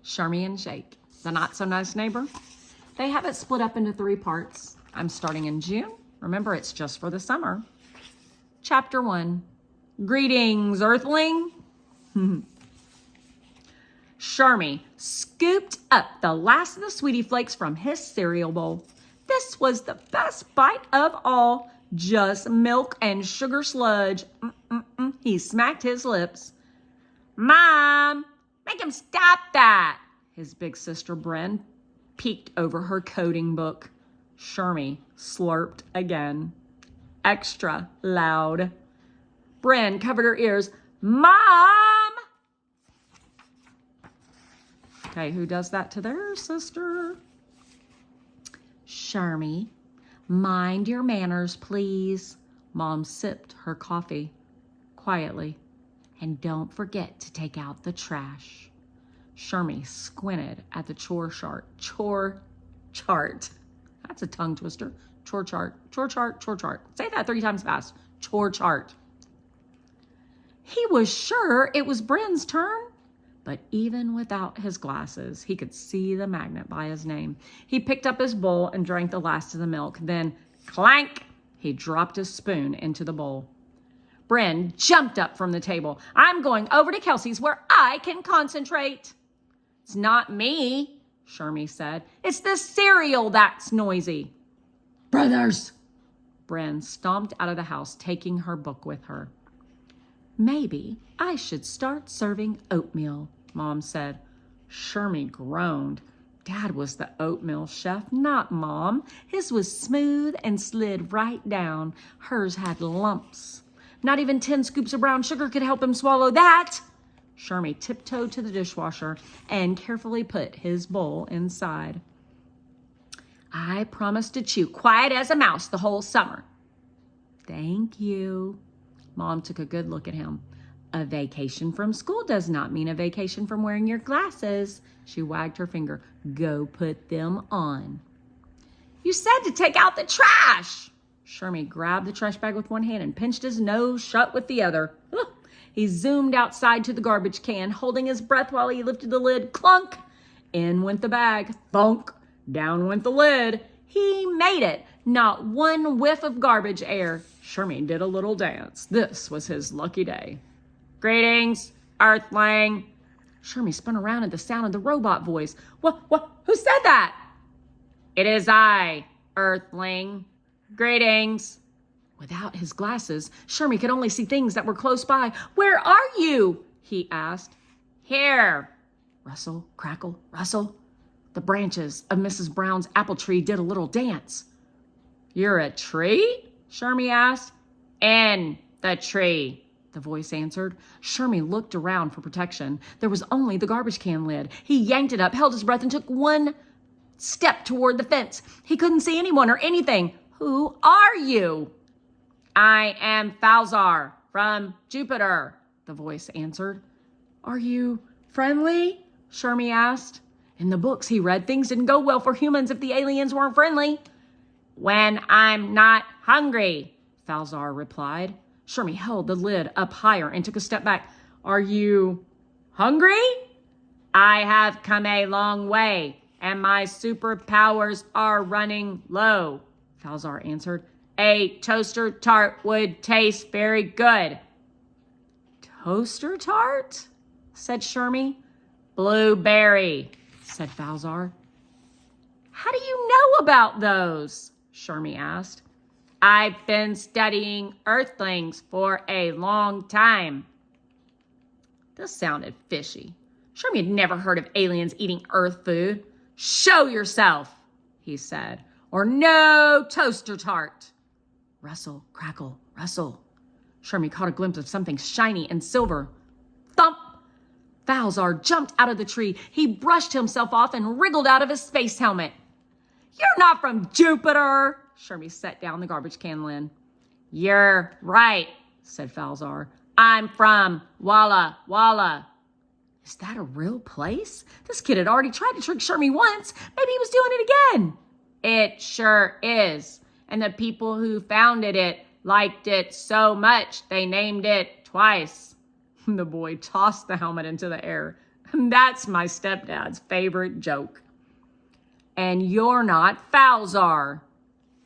Shermy and Jake, the not-so-nice neighbor. They have it split up into 3 parts. I'm starting in June. Remember, it's just for the summer. Chapter 1. Greetings, Earthling. Shermy scooped up the last of the Sweetie Flakes from his cereal bowl. This was the best bite of all. Just milk and sugar sludge. He smacked his lips. Mom, make him stop that. His big sister Bren peeked over her coding book. Shermy slurped again. Extra loud. Bren covered her ears. Mom! Okay, who does that to their sister? Shermy, mind your manners, please. Mom sipped her coffee quietly. And don't forget to take out the trash. Shermy squinted at the chore chart. That's a tongue twister. Chore chart, chore chart, chore chart. Say that 3 times fast. Chore chart. He was sure it was Bren's turn, but even without his glasses, he could see the magnet by his name. He picked up his bowl and drank the last of the milk. Then, clank, he dropped his spoon into the bowl. Bren jumped up from the table. I'm going over to Kelsey's where I can concentrate. It's not me, Shermy said. It's the cereal that's noisy. Brothers! Bren stomped out of the house, taking her book with her. Maybe I should start serving oatmeal, Mom said. Shermy groaned. Dad was the oatmeal chef, not Mom. His was smooth and slid right down. Hers had lumps. Not even 10 scoops of brown sugar could help him swallow that. Shermy tiptoed to the dishwasher and carefully put his bowl inside. I promised to chew quiet as a mouse the whole summer. Thank you. Mom took a good look at him. A vacation from school does not mean a vacation from wearing your glasses. She wagged her finger. Go put them on. You said to take out the trash. Shermy grabbed the trash bag with one hand and pinched his nose shut with the other. He zoomed outside to the garbage can, holding his breath while he lifted the lid. Clunk! In went the bag. Thunk! Down went the lid. He made it. Not one whiff of garbage air. Shermy did a little dance. This was his lucky day. Greetings, Earthling. Shermy spun around at the sound of the robot voice. What? Who said that? It is I, Earthling. Greetings. Without his glasses, Shermy could only see things that were close by. Where are you? He asked. Here. Rustle, crackle, rustle. The branches of Mrs. Brown's apple tree did a little dance. You're a tree? Shermy asked. In the tree, the voice answered. Shermy looked around for protection. There was only the garbage can lid. He yanked it up, held his breath, and took one step toward the fence. He couldn't see anyone or anything. Who are you? I am Falzar from Jupiter, the voice answered. Are you friendly? Shermy asked. In the books he read, things didn't go well for humans if the aliens weren't friendly. When I'm not hungry, Falzar replied. Shermy held the lid up higher and took a step back. Are you hungry? I have come a long way, and my superpowers are running low, Falzar answered. A toaster tart would taste very good. Toaster tart? Said Shermy. Blueberry, said Falzar. How do you know about those? Shermy asked. I've been studying Earthlings for a long time. This sounded fishy. Shermy had never heard of aliens eating Earth food. Show yourself, he said, or no toaster tart. Rustle, crackle, rustle. Shermy caught a glimpse of something shiny and silver. Thump! Falzar jumped out of the tree. He brushed himself off and wriggled out of his space helmet. You're not from Jupiter! Shermy set down the garbage can lid. You're right, said Falzar. I'm from Walla Walla. Is that a real place? This kid had already tried to trick Shermy once. Maybe he was doing it again. It sure is. And the people who founded it liked it so much they named it twice. The boy tossed the helmet into the air. That's my stepdad's favorite joke. And you're not Falzar.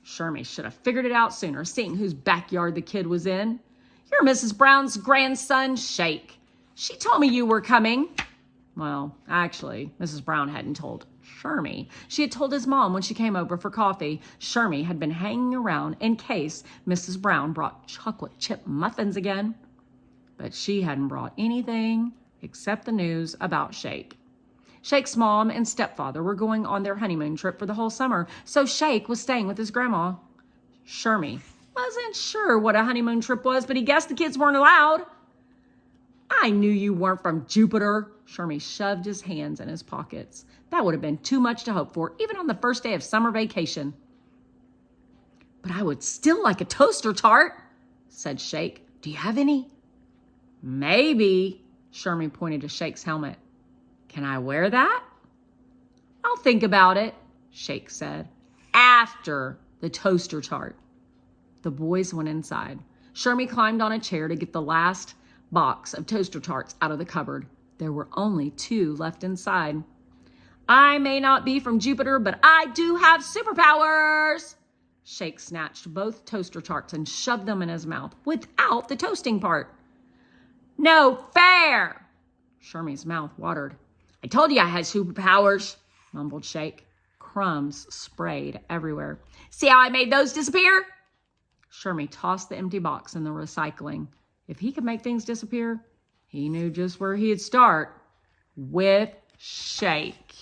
Shermy should have figured it out sooner, seeing whose backyard the kid was in. You're Mrs. Brown's grandson, Shake. She told me you were coming. Well, actually, Mrs. Brown hadn't told Shermy. She had told his mom when she came over for coffee. Shermy had been hanging around in case Mrs. Brown brought chocolate chip muffins again. But she hadn't brought anything except the news about Shake. Shake's mom and stepfather were going on their honeymoon trip for the whole summer, so Shake was staying with his grandma. Shermy wasn't sure what a honeymoon trip was, but he guessed the kids weren't allowed. I knew you weren't from Jupiter. Shermy shoved his hands in his pockets. That would have been too much to hope for, even on the first day of summer vacation. But I would still like a toaster tart, said Shake. Do you have any? Maybe. Shermy pointed to Shake's helmet. Can I wear that? I'll think about it, Shake said. After the toaster tart. The boys went inside. Shermy climbed on a chair to get the last box of toaster tarts out of the cupboard. There were only 2 left inside. I may not be from Jupiter, but I do have superpowers. Shake snatched both toaster tarts and shoved them in his mouth without the toasting part. No fair! Shermy's mouth watered. I told you I had superpowers, mumbled Shake. Crumbs sprayed everywhere. See how I made those disappear? Shermy tossed the empty box in the recycling. If he could make things disappear, he knew just where he'd start. With Shake.